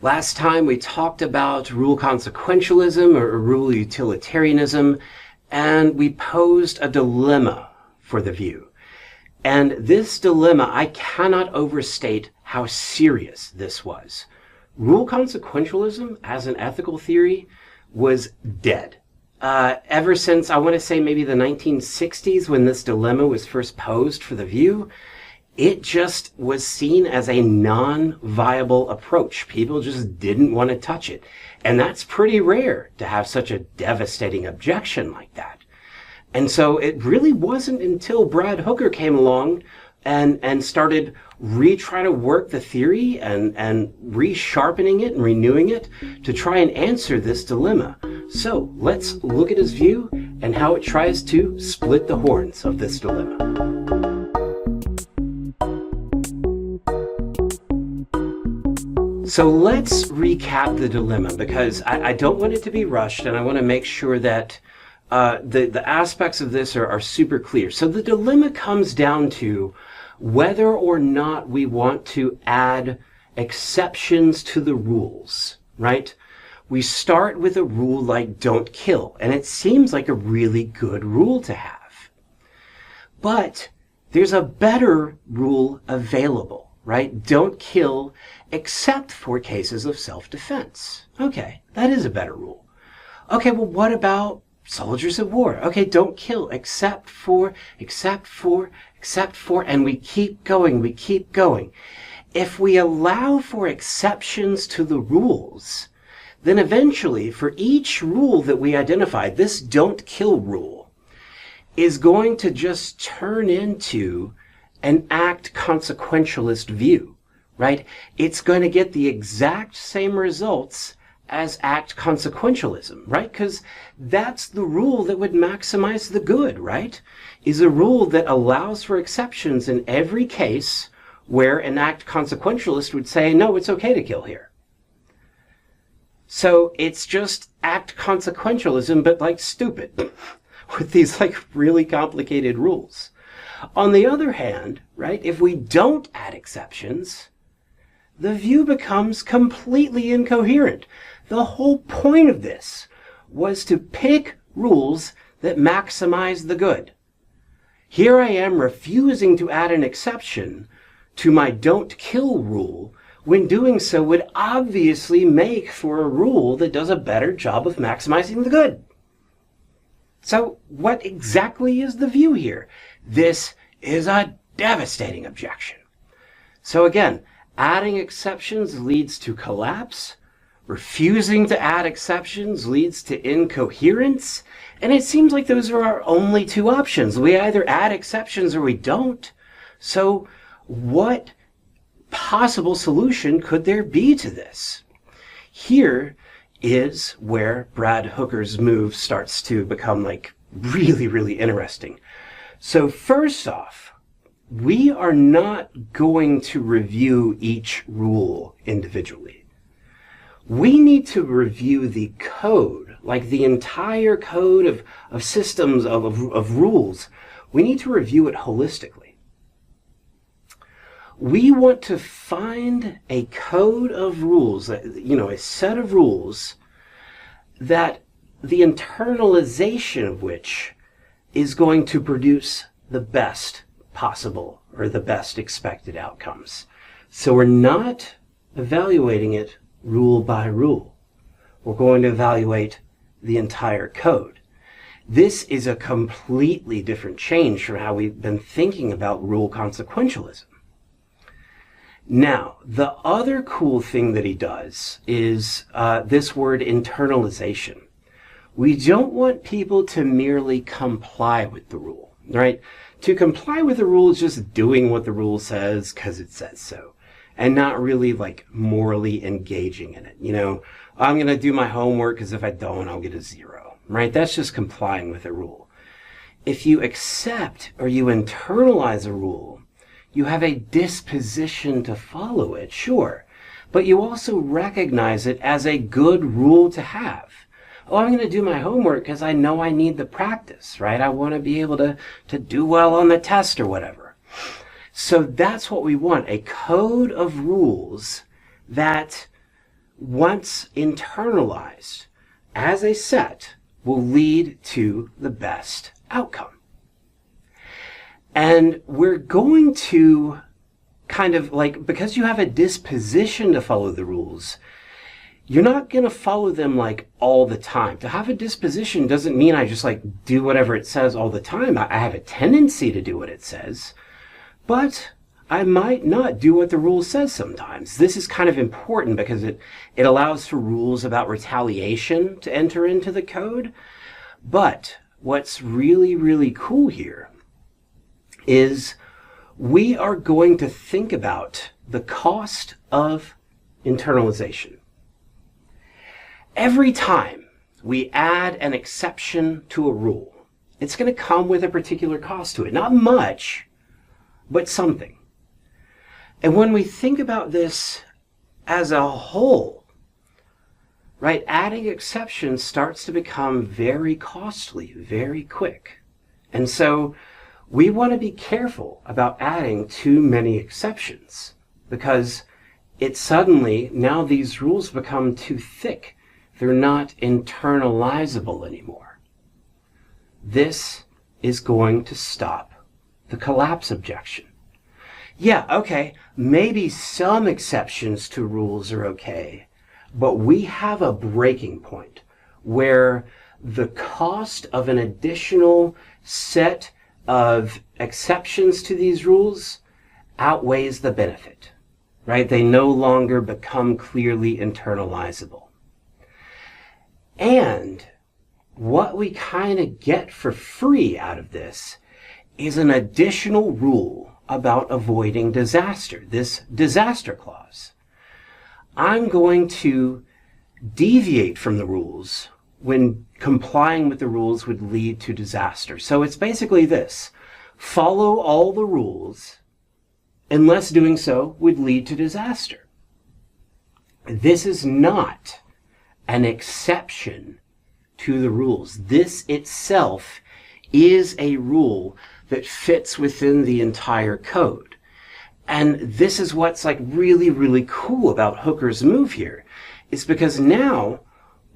Last time we talked about rule consequentialism or rule utilitarianism, and we posed a dilemma for the view. And this dilemma, I cannot overstate how serious this was. Rule consequentialism as an ethical theory was dead. Ever since, I want to say maybe the 1960s, when this dilemma was first posed for the view, it just was seen as a non-viable approach. People just didn't want to touch it. And that's pretty rare to have such a devastating objection like that. And so it really wasn't until Brad Hooker came along and started trying to work the theory and resharpening it and renewing it to try and answer this dilemma. So let's look at his view and how it tries to split the horns of this dilemma. So let's recap the dilemma, because I don't want it to be rushed, and I want to make sure that the aspects of this are super clear. So the dilemma comes down to whether or not we want to add exceptions to the rules, right? We start with a rule like don't kill, and it seems like a really good rule to have. But there's a better rule available, right? Don't kill except for cases of self-defense. Okay, that is a better rule. Okay, well, what about soldiers of war? Okay, don't kill except for, and we keep going. If we allow for exceptions to the rules, then eventually for each rule that we identify, this don't kill rule is going to just turn into an act consequentialist view, right? It's going to get the exact same results as act consequentialism, right? Because that's the rule that would maximize the good, right? Is a rule that allows for exceptions in every case where an act consequentialist would say, no, it's okay to kill here. So it's just act consequentialism, but like stupid, with these like really complicated rules. On the other hand, right, if we don't add exceptions, the view becomes completely incoherent. The whole point of this was to pick rules that maximize the good. Here I am refusing to add an exception to my don't kill rule, when doing so would obviously make for a rule that does a better job of maximizing the good. So what exactly is the view here? This is a devastating objection. So again, adding exceptions leads to collapse. Refusing to add exceptions leads to incoherence. And it seems like those are our only two options. We either add exceptions or we don't. So what possible solution could there be to this? Here is where Brad Hooker's move starts to become like really, really interesting. So first off, we are not going to review each rule individually. We need to review the code, like the entire code of systems, of rules. We need to review it holistically. We want to find a code of rules, a set of rules that the internalization of which is going to produce the best possible or the best expected outcomes. So we're not evaluating it rule by rule. We're going to evaluate the entire code. This is a completely different change from how we've been thinking about rule consequentialism. Now, the other cool thing that he does is this word internalization. We don't want people to merely comply with the rule, right? To comply with the rule is just doing what the rule says because it says so, and not really like morally engaging in it. I'm going to do my homework because if I don't, I'll get a 0, right? That's just complying with a rule. If you accept or you internalize a rule, you have a disposition to follow it, sure, but you also recognize it as a good rule to have. Oh, I'm going to do my homework because I know I need the practice, right? I want to be able to do well on the test or whatever. So that's what we want, a code of rules that once internalized as a set, will lead to the best outcome. And we're going to kind of like, because you have a disposition to follow the rules, you're not going to follow them like all the time. To have a disposition doesn't mean I just like do whatever it says all the time. I have a tendency to do what it says, but I might not do what the rule says sometimes. This is kind of important because it allows for rules about retaliation to enter into the code. But what's really, really cool here is we are going to think about the cost of internalization. Every time we add an exception to a rule, it's going to come with a particular cost to it. Not much, but something. And when we think about this as a whole, right, adding exceptions starts to become very costly, very quick. And so we want to be careful about adding too many exceptions because it suddenly, now these rules become too thick. They're not internalizable anymore. This is going to stop the collapse objection. Yeah, okay, maybe some exceptions to rules are okay, but we have a breaking point where the cost of an additional set of exceptions to these rules outweighs the benefit, right? They no longer become clearly internalizable. And what we kind of get for free out of this is an additional rule about avoiding disaster, this disaster clause. I'm going to deviate from the rules when complying with the rules would lead to disaster. So it's basically this: follow all the rules unless doing so would lead to disaster. This is not an exception to the rules. This itself is a rule that fits within the entire code. And this is what's like really, really cool about Hooker's move here, is because now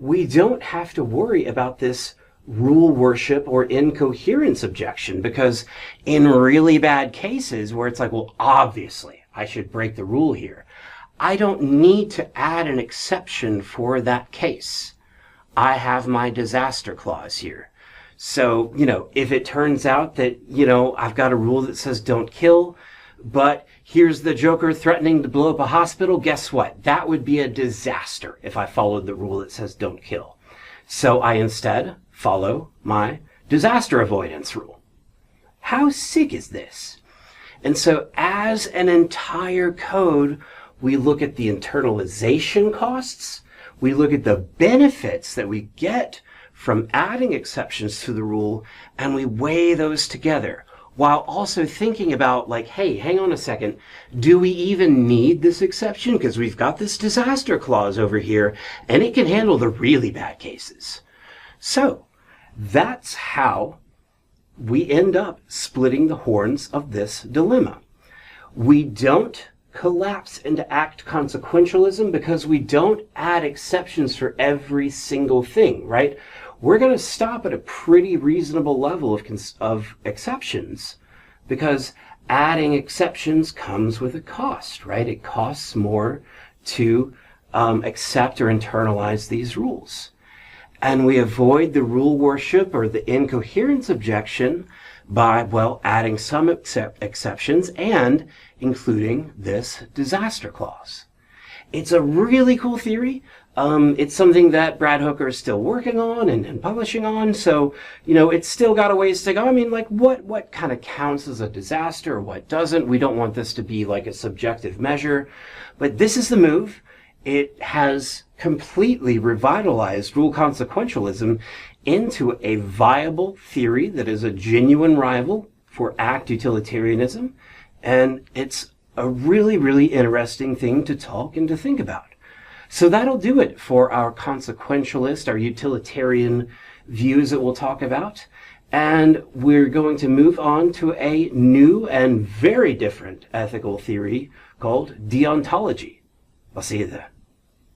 we don't have to worry about this rule worship or incoherence objection, because in really bad cases where it's like, well, obviously I should break the rule here, I don't need to add an exception for that case. I have my disaster clause here. So, if it turns out that, I've got a rule that says don't kill, but here's the Joker threatening to blow up a hospital, guess what? That would be a disaster if I followed the rule that says don't kill. So I instead follow my disaster avoidance rule. How sick is this? And so as an entire code, we look at the internalization costs, we look at the benefits that we get from adding exceptions to the rule, and we weigh those together while also thinking about like, hey, hang on a second, do we even need this exception? Because we've got this disaster clause over here and it can handle the really bad cases. So that's how we end up splitting the horns of this dilemma. We don't collapse into act consequentialism because we don't add exceptions for every single thing, right? We're going to stop at a pretty reasonable level of exceptions because adding exceptions comes with a cost, right? It costs more to accept or internalize these rules. And we avoid the rule worship or the incoherence objection by, well, adding some exceptions and including this disaster clause. It's a really cool theory. It's something that Brad Hooker is still working on and publishing on. So, it's still got a ways to go. I mean, like what kind of counts as a disaster or what doesn't? We don't want this to be like a subjective measure, but this is the move. It has completely revitalized rule consequentialism into a viable theory that is a genuine rival for act utilitarianism. And it's a really, really interesting thing to talk and to think about. So that'll do it for our consequentialist, our utilitarian views that we'll talk about. And we're going to move on to a new and very different ethical theory called deontology. I'll see you there.